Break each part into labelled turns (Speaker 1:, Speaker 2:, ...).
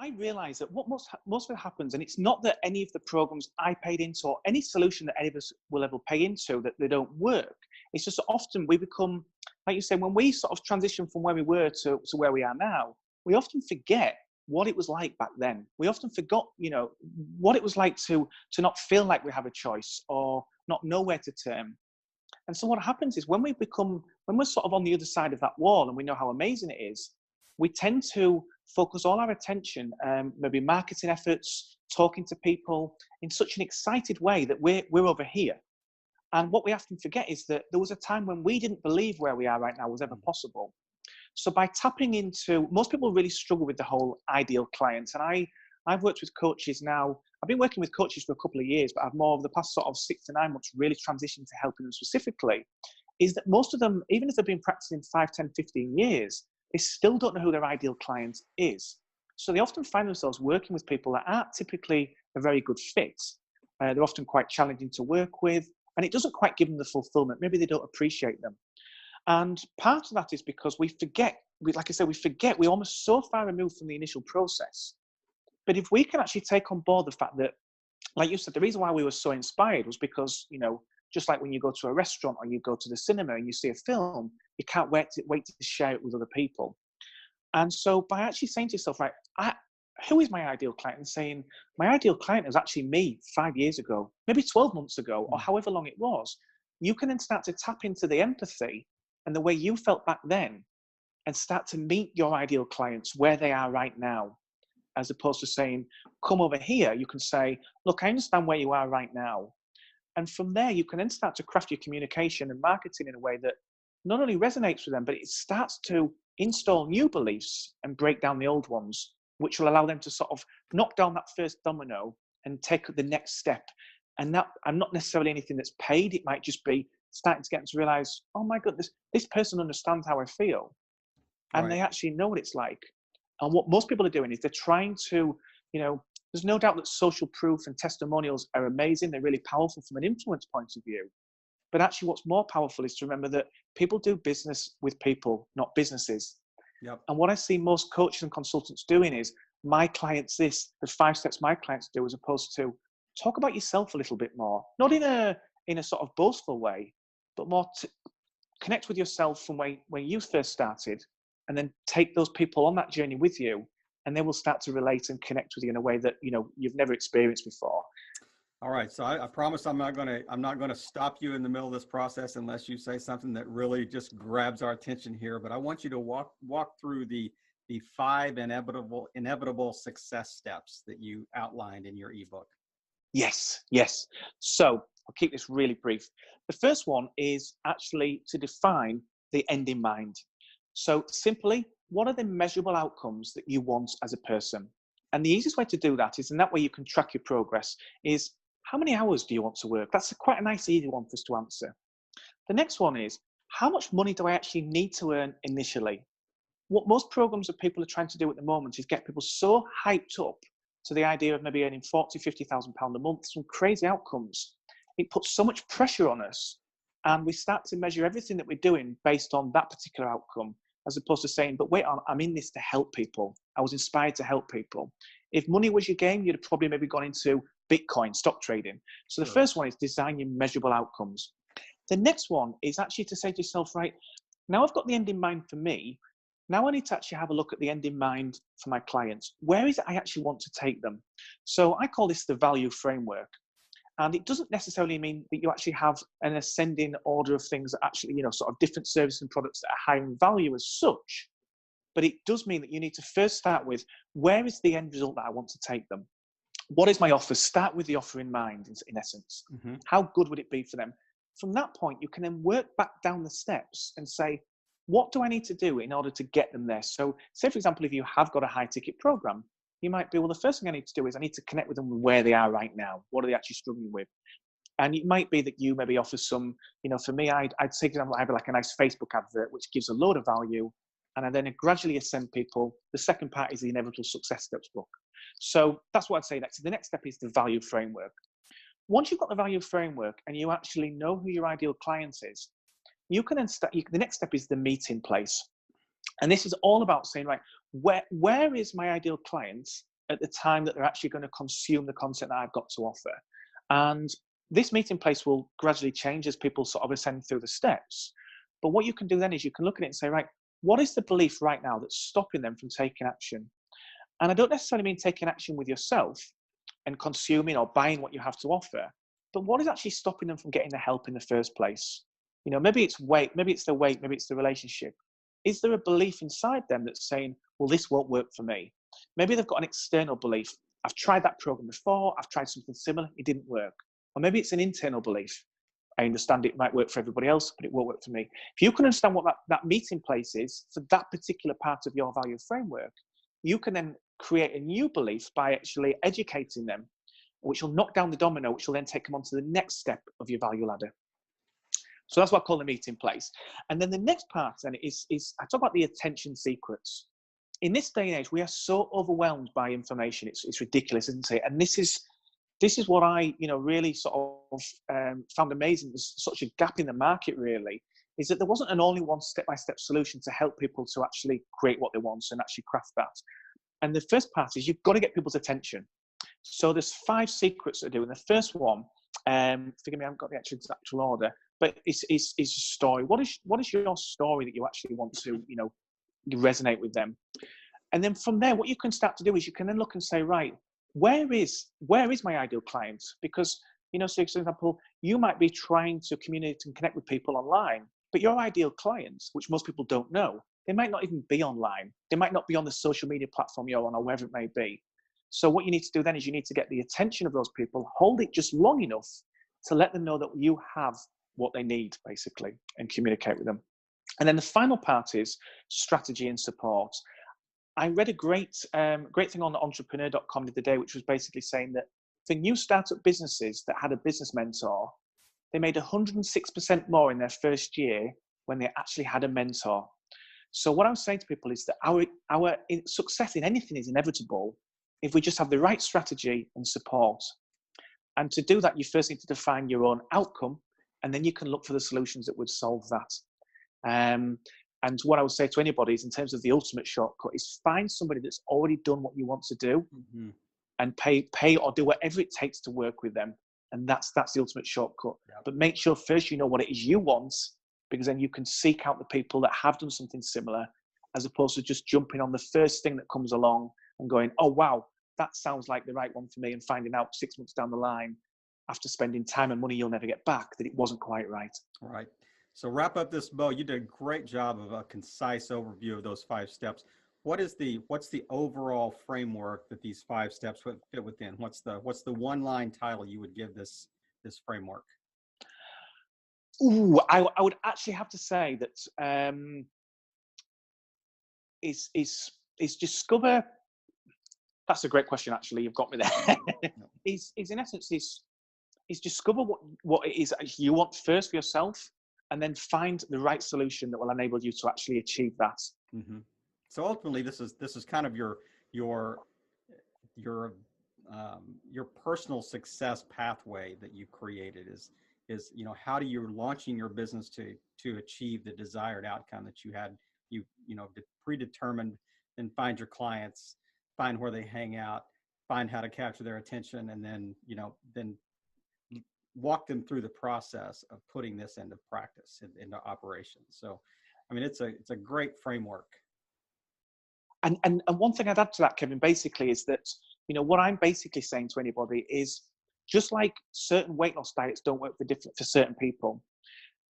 Speaker 1: I realized that what most of it happens, and it's not that any of the programs I paid into or any solution that any of us will ever pay into that they don't work. It's just that often we become, like you say, when we sort of transition from where we were to where we are now, we often forget what it was like back then. We often forgot, what it was like to not feel like we have a choice or not know where to turn. And so what happens is when we're sort of on the other side of that wall and we know how amazing it is, we tend to focus all our attention, maybe marketing efforts, talking to people in such an excited way that we're over here. And what we often forget is that there was a time when we didn't believe where we are right now was ever possible. So by tapping into, most people really struggle with the whole ideal client. And I've worked with coaches now. I've been working with coaches for a couple of years, but I've more over the past sort of 6 to 9 months really transitioned to helping them specifically, is that most of them, even if they've been practicing 5, 10, 15 years, they still don't know who their ideal client is. So they often find themselves working with people that aren't typically a very good fit. They're often quite challenging to work with, and it doesn't quite give them the fulfillment. Maybe they don't appreciate them. And part of that is because we forget, like I said, we're almost so far removed from the initial process. But if we can actually take on board the fact that, like you said, the reason why we were so inspired was because, just like when you go to a restaurant or you go to the cinema and you see a film, you can't wait to share it with other people. And so by actually saying to yourself, right, who is my ideal client? And saying, my ideal client is actually me 5 years ago, maybe 12 months ago, or however long it was. You can then start to tap into the empathy and the way you felt back then and start to meet your ideal clients where they are right now. As opposed to saying, come over here, you can say, look, I understand where you are right now. And from there, you can then start to craft your communication and marketing in a way that not only resonates with them, but it starts to install new beliefs and break down the old ones, which will allow them to sort of knock down that first domino and take the next step. And that, I'm not necessarily anything that's paid. It might just be starting to get them to realize, oh my goodness, this person understands how I feel. And
Speaker 2: Right.
Speaker 1: they actually know what it's like. And what most people are doing is they're trying to, there's no doubt that social proof and testimonials are amazing. They're really powerful from an influence point of view. But actually what's more powerful is to remember that people do business with people, not businesses.
Speaker 2: Yep.
Speaker 1: And what I see most coaches and consultants doing is, my client's this, the 5 steps my clients do, as opposed to talk about yourself a little bit more, not in a sort of boastful way, but more to connect with yourself from when you first started, and then take those people on that journey with you, and they will start to relate and connect with you in a way that you've never experienced before.
Speaker 2: All right. So I promise I'm not gonna stop you in the middle of this process unless you say something that really just grabs our attention here. But I want you to walk through the 5 inevitable success steps that you outlined in your ebook.
Speaker 1: Yes. So I'll keep this really brief. The first one is actually to define the end in mind. So simply, what are the measurable outcomes that you want as a person? And the easiest way to do that is, and that way you can track your progress, is how many hours do you want to work? That's quite a nice, easy one for us to answer. The next one is, how much money do I actually need to earn initially? What most programs that people are trying to do at the moment is get people so hyped up to the idea of maybe earning 40, 50,000 pounds a month, some crazy outcomes. It puts so much pressure on us, and we start to measure everything that we're doing based on that particular outcome, as opposed to saying, but wait, I'm in this to help people. I was inspired to help people. If money was your game, you'd have probably maybe gone into Bitcoin, stock trading. So the first one is design your measurable outcomes. The next one is actually to say to yourself, right, now I've got the end in mind for me. Now I need to actually have a look at the end in mind for my clients. Where is it I actually want to take them? So I call this the value framework. And it doesn't necessarily mean that you actually have an ascending order of things that actually, sort of different services and products that are high in value as such. But it does mean that you need to first start with, where is the end result that I want to take them? What is my offer? Start with the offer in mind, in essence.
Speaker 2: Mm-hmm.
Speaker 1: How good would it be for them? From that point, you can then work back down the steps and say, what do I need to do in order to get them there? So say, for example, if you have got a high ticket program, you might be, well, the first thing I need to do is I need to connect with them where they are right now. What are they actually struggling with? And it might be that you maybe offer some, for me, I'd say, for example, I have like a nice Facebook advert, which gives a load of value. And I then gradually ascend people. The second part is the inevitable success steps book. So that's what I'd say next. The next step is the value framework. Once you've got the value framework and you actually know who your ideal client is, you can then start, the next step is the meeting place. And this is all about saying, right, where is my ideal client at the time that they're actually going to consume the content that I've got to offer. And this meeting place will gradually change as people sort of ascend through the steps. But what you can do then is you can look at it and say, right, what is the belief right now that's stopping them from taking action? And I don't necessarily mean taking action with yourself and consuming or buying what you have to offer, but what is actually stopping them from getting the help in the first place? You know, maybe it's weight, maybe it's the weight, maybe it's the relationship. Is there a belief inside them that's saying, well, this won't work for me? Maybe they've got an external belief. I've tried that program before. I've tried something similar. It didn't work. Or maybe it's an internal belief. I understand it might work for everybody else, but it won't work for me. If you can understand what that meeting place is for that particular part of your value framework, you can then create a new belief by actually educating them, which will knock down the domino, which will then take them on to the next step of your value ladder. So that's what I call the meeting place. And then the next part then is I talk about the attention secrets. In this day and age, we are so overwhelmed by information. It's ridiculous, isn't it? And this is what I, really sort of found amazing. There's such a gap in the market, really, is that there wasn't an only one step-by-step solution to help people to actually create what they want and actually craft that. And the first part is you've got to get people's attention. So there's 5 secrets to do. And the first one, forgive me, I haven't got the actual order, but is a story. What is your story that you actually want to, resonate with them? And then from there, what you can start to do is you can then look and say, right, where is my ideal client? Because, so for example, you might be trying to communicate and connect with people online, but your ideal clients, which most people don't know, they might not even be online. They might not be on the social media platform you're on or wherever it may be. So what you need to do then is you need to get the attention of those people, hold it just long enough to let them know that you have what they need, basically, and communicate with them. And then the final part is strategy and support. I read a great thing on entrepreneur.com the other day, which was basically saying that for new startup businesses that had a business mentor, they made 106% more in their first year when they actually had a mentor. So what I'm saying to people is that our success in anything is inevitable if we just have the right strategy and support. And to do that, you first need to define your own outcome, and then you can look for the solutions that would solve that. And what I would say to anybody is, in terms of the ultimate shortcut, is find somebody that's already done what you want to do, and pay or do whatever it takes to work with them. And that's the ultimate shortcut. Yep. But make sure first you know what it is you want, because then you can seek out the people that have done something similar, as opposed to just jumping on the first thing that comes along and going, oh, wow, that sounds like the right one for me, and finding out 6 months down the line, after spending time and money you'll never get back, that it wasn't quite right.
Speaker 2: Right. So wrap up this bow. You did a great job of a concise overview of those 5 steps. What's the overall framework that these 5 steps would fit within? What's the one-line title you would give this framework?
Speaker 1: Ooh, I would actually have to say that is discover. That's a great question. Actually, you've got me there. is in essence is discover what it is that you want first for yourself, and then find the right solution that will enable you to actually achieve that.
Speaker 2: Mm-hmm. So ultimately, this is kind of your personal success pathway that you created. Is how do you launching your business to achieve the desired outcome that you had predetermined, and find your clients, find where they hang out, find how to capture their attention, and then walk them through the process of putting this into practice, into operation. So, I mean, it's a great framework.
Speaker 1: And one thing I'd add to that, Kevin, basically is that, what I'm basically saying to anybody is, just like certain weight loss diets don't work for certain people,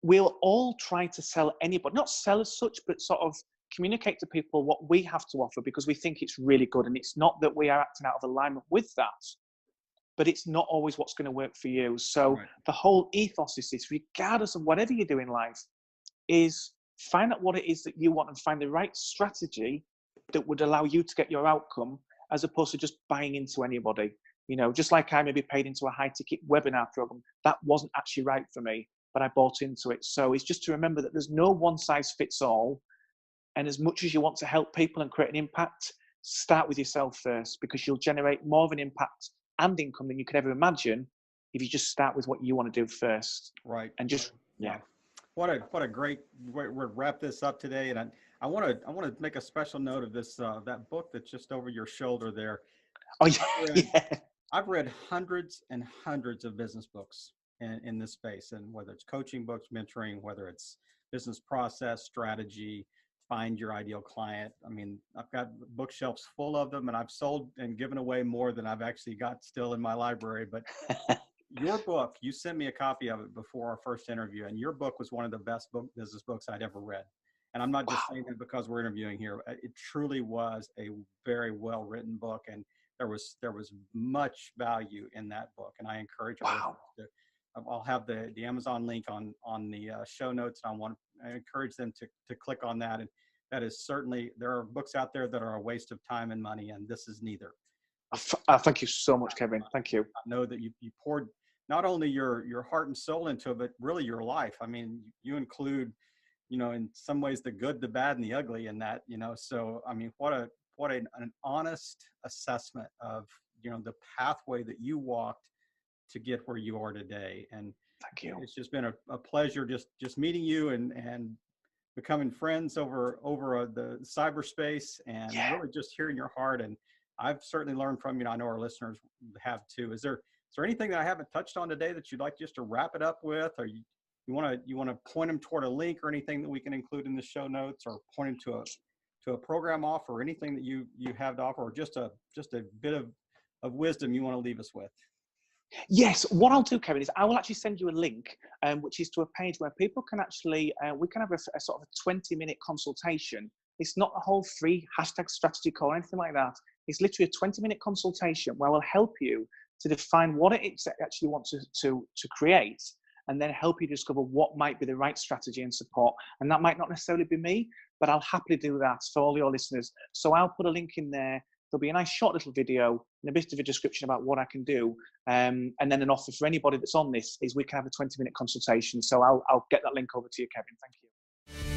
Speaker 1: we'll all try to sell anybody, not sell as such, but sort of communicate to people what we have to offer because we think it's really good. And it's not that we are acting out of alignment with that, but it's not always what's going to work for you. So right. The whole ethos is this, regardless of whatever you do in life, is find out what it is that you want and find the right strategy that would allow you to get your outcome, as opposed to just buying into anybody. Just like I maybe paid into a high ticket webinar program, that wasn't actually right for me, but I bought into it. So it's just to remember that there's no one size fits all. And as much as you want to help people and create an impact, start with yourself first, because you'll generate more of an impact and income than you could ever imagine if you just start with what you want to do first.
Speaker 2: Right.
Speaker 1: And just, yeah.
Speaker 2: What a great way to wrap this up today. And I want to make a special note of this, that book that's just over your shoulder there.
Speaker 1: Oh,
Speaker 2: I've read,
Speaker 1: yeah.
Speaker 2: I've read hundreds and hundreds of business books in this space, and whether it's coaching books, mentoring, whether it's business process, strategy, find your ideal client. I mean, I've got bookshelves full of them, and I've sold and given away more than I've actually got still in my library. But your book, you sent me a copy of it before our first interview, and your book was one of the best business books I'd ever read. And I'm not just
Speaker 1: Wow.
Speaker 2: saying that because we're interviewing here. It truly was a very well written book, and there was much value in that book. And I encourage our listeners
Speaker 1: Wow.
Speaker 2: to. I'll have the Amazon link on the show notes. And I encourage them to click on that. And that is certainly, there are books out there that are a waste of time and money, and this is neither.
Speaker 1: Thank you so much, Kevin. Thank you.
Speaker 2: I know that you poured not only your heart and soul into it, but really your life. I mean, you include, in some ways the good, the bad, and the ugly in that, so, I mean, what an honest assessment of, the pathway that you walked to get where you are today. And
Speaker 1: Thank you.
Speaker 2: it's just been a pleasure just meeting you and becoming friends over the cyberspace, and really just hearing your heart. And I've certainly learned from you. I know our listeners have too. Is there anything that I haven't touched on today that you'd like just to wrap it up with, or you want to point them toward a link or anything that we can include in the show notes, or point them to a program offer, or anything that you have to offer, or just a bit of wisdom you want to leave us with?
Speaker 1: Yes, what I'll do, Kevin, is I will actually send you a link, which is to a page where people can actually, we can have a sort of a 20-minute consultation. It's not a whole free #strategy call or anything like that. It's literally a 20-minute consultation where we'll help you to define what it is that you actually want to create, and then help you discover what might be the right strategy and support. And that might not necessarily be me, but I'll happily do that for all your listeners. So I'll put a link in there. There'll be a nice short little video and a bit of a description about what I can do. And then an offer for anybody that's on this is we can have a 20-minute consultation. So I'll get that link over to you, Kevin. Thank you.